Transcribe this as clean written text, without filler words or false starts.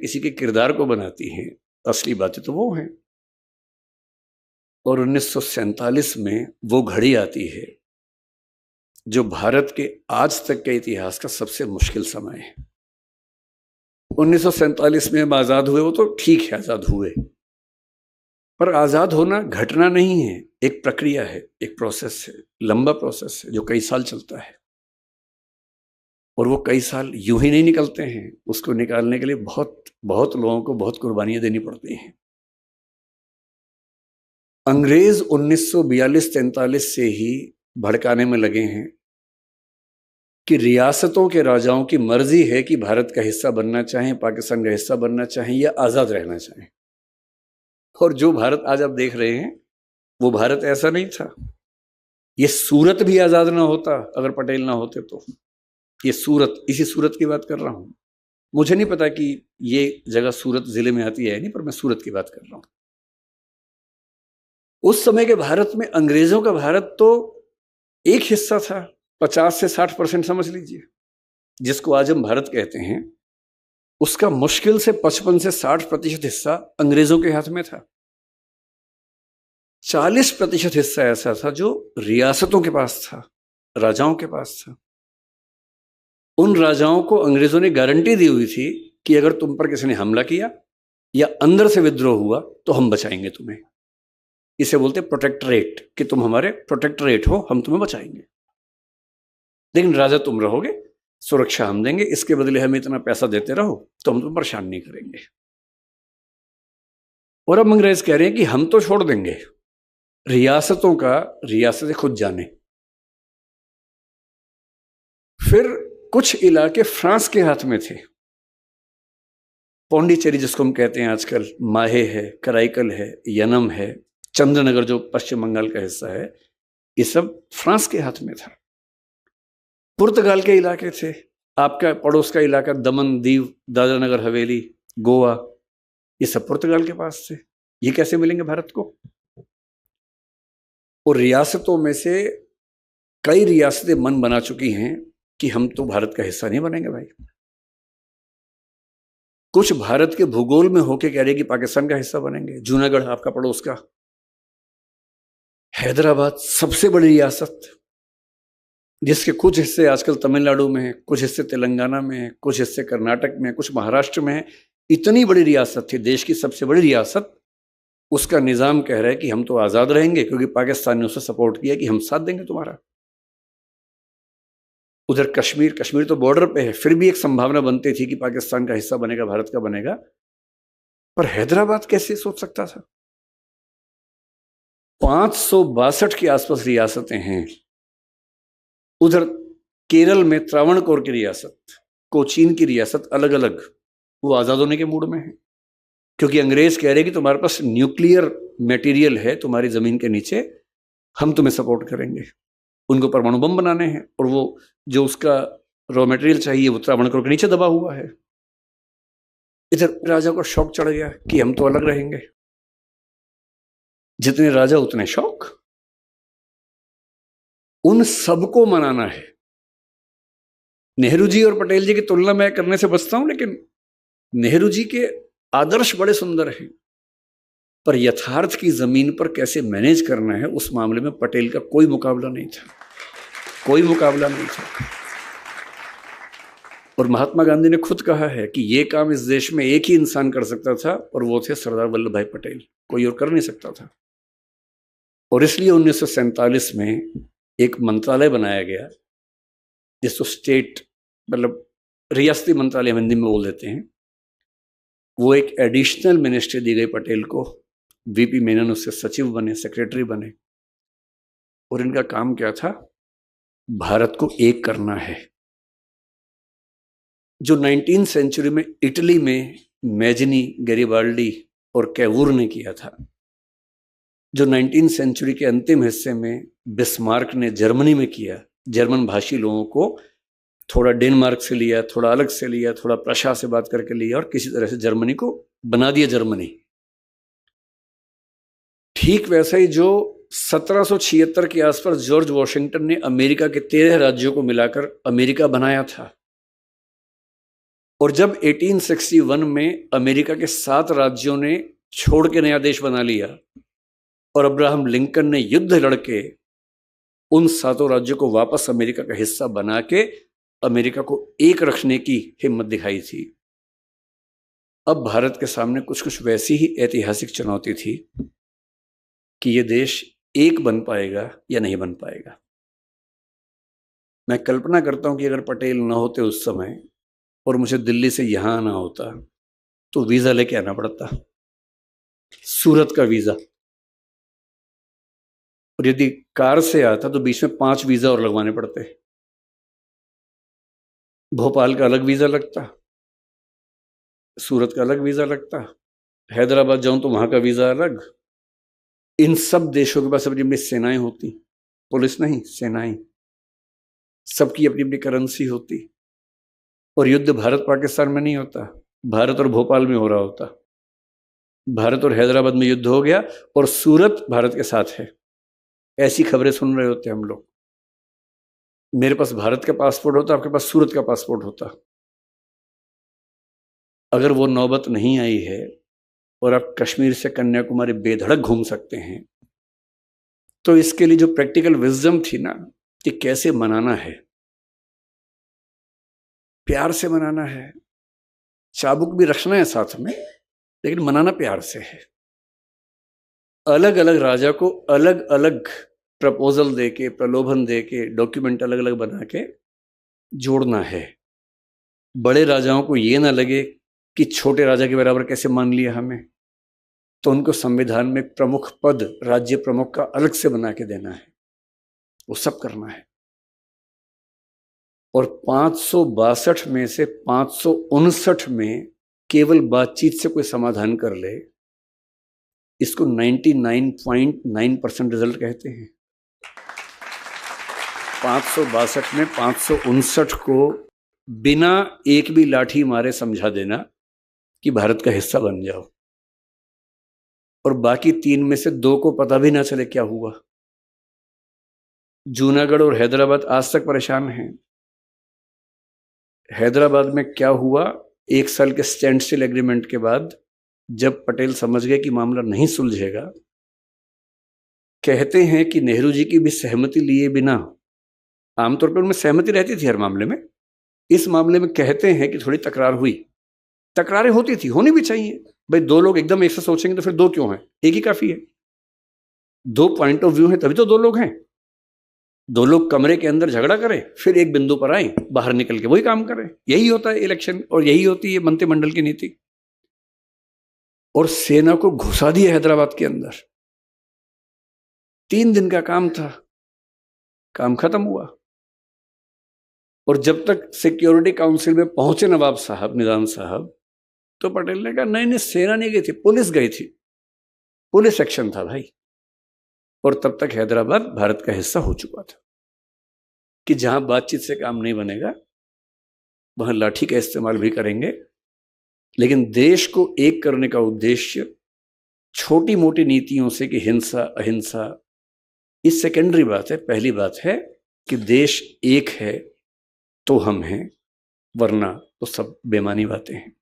किसी के किरदार को बनाती हैं, असली बातें तो वो हैं। और 1947 में वो घड़ी आती है जो भारत के आज तक के इतिहास का सबसे मुश्किल समय है। 1947 में हम आजाद हुए, वो तो ठीक है, आजाद हुए, पर आजाद होना घटना नहीं है, एक प्रक्रिया है, एक प्रोसेस है, लंबा प्रोसेस है जो कई साल चलता है। और वो कई साल यूं ही नहीं निकलते हैं, उसको निकालने के लिए बहुत बहुत लोगों को बहुत कुर्बानियां देनी पड़ती हैं। अंग्रेज 1942-43 से ही भड़काने में लगे हैं कि रियासतों के राजाओं की मर्जी है कि भारत का हिस्सा बनना चाहें, पाकिस्तान का हिस्सा बनना चाहें या आजाद रहना चाहें। और जो भारत आज आप देख रहे हैं वो भारत ऐसा नहीं था। ये सूरत भी आजाद ना होता अगर पटेल ना होते तो। ये सूरत, इसी सूरत की बात कर रहा हूं। मुझे नहीं पता कि ये जगह सूरत जिले में आती है नहीं, पर मैं सूरत की बात कर रहा हूं। उस समय के भारत में अंग्रेजों का भारत तो एक हिस्सा था, 50 से 60% समझ लीजिए, जिसको आज हम भारत कहते हैं। उसका मुश्किल से 55 से 60% हिस्सा अंग्रेजों के हाथ में था। 40% हिस्सा ऐसा था जो रियासतों के पास था, राजाओं के पास था। उन राजाओं को अंग्रेजों ने गारंटी दी हुई थी कि अगर तुम पर किसी ने हमला किया या अंदर से विद्रोह हुआ तो हम बचाएंगे तुम्हें। इसे बोलते प्रोटेक्टरेट, कि तुम हमारे प्रोटेक्टरेट हो, हम तुम्हें बचाएंगे, लेकिन राजा तुम रहोगे, सुरक्षा हम देंगे, इसके बदले हमें इतना पैसा देते रहो तो हम तुम्हें परेशान नहीं करेंगे। और अब अंग्रेज कह रहे हैं कि हम तो छोड़ देंगे, रियासतों का रियासतें खुद जाने। फिर कुछ इलाके फ्रांस के हाथ में थे, पौंडीचेरी जिसको हम कहते हैं आजकल, माहे है, कराईकल है, यनम है, चंद्रनगर जो पश्चिम बंगाल का हिस्सा है, ये सब फ्रांस के हाथ में था। पुर्तगाल के इलाके थे, आपका पड़ोस का इलाका दमन, दीव, दादरा नगर हवेली, गोवा, ये सब पुर्तगाल के पास थे। ये कैसे मिलेंगे भारत को? और रियासतों में से कई रियासतें मन बना चुकी हैं कि हम तो भारत का हिस्सा नहीं बनेंगे भाई। कुछ भारत के भूगोल में होके कह रहे कि पाकिस्तान का हिस्सा बनेंगे। जूनागढ़ आपका पड़ोस का, हैदराबाद सबसे बड़ी रियासत, जिसके कुछ हिस्से आजकल तमिलनाडु में है, कुछ हिस्से तेलंगाना में है, कुछ हिस्से कर्नाटक में है, कुछ महाराष्ट्र में है। इतनी बड़ी रियासत थी, देश की सबसे बड़ी रियासत। उसका निजाम कह रहा है कि हम तो आजाद रहेंगे क्योंकि पाकिस्तान ने उसे सपोर्ट किया कि हम साथ देंगे तुम्हारा। उधर कश्मीर, कश्मीर तो बॉर्डर पे है, फिर भी एक संभावना बनती थी कि पाकिस्तान का हिस्सा बनेगा, भारत का बनेगा। पर हैदराबाद कैसे सोच सकता था? 562 के आसपास रियासतें हैं। उधर केरल में त्रावणकोर की रियासत, कोचीन की रियासत, अलग अलग, वो आजाद होने के मूड में है, क्योंकि अंग्रेज कह रहे हैं कि तुम्हारे पास न्यूक्लियर मटेरियल है तुम्हारी जमीन के नीचे, हम तुम्हें सपोर्ट करेंगे। उनको परमाणु बम बनाने हैं और वो जो उसका रॉ मटेरियल चाहिए वो त्रावणकोर के नीचे दबा हुआ है। इधर राजा को शौक चढ़ गया कि हम तो अलग रहेंगे। जितने राजा उतने शौक। उन सबको मनाना है। नेहरू जी और पटेल जी की तुलना मैं करने से बचता हूं, लेकिन नेहरू जी के आदर्श बड़े सुंदर हैं, पर यथार्थ की जमीन पर कैसे मैनेज करना है उस मामले में पटेल का कोई मुकाबला नहीं था, कोई मुकाबला नहीं था। और महात्मा गांधी ने खुद कहा है कि यह काम इस देश में एक ही इंसान कर सकता था और वो थे सरदार वल्लभ भाई पटेल, कोई और कर नहीं सकता था। और इसलिए 1947 में एक मंत्रालय बनाया गया जिसको स्टेट, मतलब रियासती मंत्रालय हिंदी में बोल देते हैं। वो एक एडिशनल मिनिस्ट्री दी गई पटेल को, वीपी मेनन उससे सचिव बने, सेक्रेटरी बने। और इनका काम क्या था? भारत को एक करना है। जो 19वीं सेंचुरी में इटली में मैजनी, गैरिबाल्डी और कैवूर ने किया था, जो 19वीं सेंचुरी के अंतिम हिस्से में बिस्मार्क ने जर्मनी में किया, जर्मन भाषी लोगों को थोड़ा डेनमार्क से लिया, थोड़ा अलग से लिया, थोड़ा प्रशा से बात करके लिया और किसी तरह से जर्मनी को बना दिया जर्मनी। ठीक वैसा ही जो 1776 के आसपास जॉर्ज वॉशिंगटन ने अमेरिका के 13 राज्यों को मिलाकर अमेरिका बनाया था, और जब 1861 में अमेरिका के 7 राज्यों ने छोड़ के नया देश बना लिया और अब्राहम लिंकन ने युद्ध लड़के उन 7 राज्यों को वापस अमेरिका का हिस्सा बना के अमेरिका को एक रखने की हिम्मत दिखाई थी, अब भारत के सामने कुछ कुछ वैसी ही ऐतिहासिक चुनौती थी कि ये देश एक बन पाएगा या नहीं बन पाएगा। मैं कल्पना करता हूं कि अगर पटेल ना होते उस समय और मुझे दिल्ली से यहां आना होता तो वीजा लेके आना पड़ता, सूरत का वीजा, और यदि कार से आता तो बीच में 5 वीजा और लगवाने पड़ते। भोपाल का अलग वीजा लगता, सूरत का अलग वीजा लगता, हैदराबाद जाऊं तो वहां का वीजा अलग। इन सब देशों के पास अपनी अपनी सेनाएं होती, पुलिस नहीं, सेनाएं, सबकी अपनी अपनी करेंसी होती, और युद्ध भारत पाकिस्तान में नहीं होता, भारत और भोपाल में हो रहा होता। भारत और हैदराबाद में युद्ध हो गया और सूरत भारत के साथ है, ऐसी खबरें सुन रहे होते हम लोग। मेरे पास भारत का पासपोर्ट होता, आपके पास सूरत का पासपोर्ट होता। अगर वो नौबत नहीं आई है और आप कश्मीर से कन्याकुमारी बेधड़क घूम सकते हैं, तो इसके लिए जो प्रैक्टिकल विजडम थी ना कि कैसे मनाना है, प्यार से मनाना है, चाबुक भी रखना है साथ में, लेकिन मनाना प्यार से है। अलग अलग राजा को अलग अलग प्रपोजल देके, प्रलोभन देके, डॉक्यूमेंट अलग अलग बना के जोड़ना है। बड़े राजाओं को ये ना लगे कि छोटे राजा के बराबर कैसे मान लिया हमें, तो उनको संविधान में प्रमुख पद राज्य प्रमुख का अलग से बना के देना है, वो सब करना है। और 562 में से 559 में केवल बातचीत से कोई समाधान कर ले, इसको 99.9% रिजल्ट कहते हैं। 562 में 559 को बिना एक भी लाठी मारे समझा देना कि भारत का हिस्सा बन जाओ, और बाकी 3 में से 2 को पता भी ना चले क्या हुआ। जूनागढ़ और हैदराबाद आज तक परेशान हैं। हैदराबाद में क्या हुआ, 1 साल के स्टैंड स्टिल एग्रीमेंट के बाद जब पटेल समझ गए कि मामला नहीं सुलझेगा, कहते हैं कि नेहरू जी की भी सहमति लिए बिना, आमतौर पर उनमें सहमति रहती थी हर मामले में, इस मामले में कहते हैं कि थोड़ी तकरार हुई। तकरारें होती थी, होनी भी चाहिए भाई, 2 लोग एकदम एक से सोचेंगे तो फिर 2 क्यों हैं, एक ही काफी है। 2 पॉइंट ऑफ व्यू है तभी तो 2 लोग हैं। 2 लोग कमरे के अंदर झगड़ा करें, फिर एक बिंदु पर आए, बाहर निकल के वही काम करें। यही होता है इलेक्शन, और यही होती है मंत्रिमंडल की नीति। और सेना को घुसा दिया हैदराबाद के अंदर। 3 दिन का काम था, काम खत्म हुआ। और जब तक सिक्योरिटी काउंसिल में पहुंचे नवाब साहब, निजाम साहब, तो पटेल ने कहा नहीं नहीं, सेना नहीं गई थी, पुलिस गई थी, पुलिस एक्शन था भाई। और तब तक हैदराबाद भारत का हिस्सा हो चुका था कि जहां बातचीत से काम नहीं बनेगा वहां लाठी का इस्तेमाल भी करेंगे। लेकिन देश को एक करने का उद्देश्य छोटी मोटी नीतियों से कि हिंसा अहिंसा, ये सेकेंडरी बात है। पहली बात है कि देश एक है तो हम हैं, वरना तो सब बेमानी बातें हैं।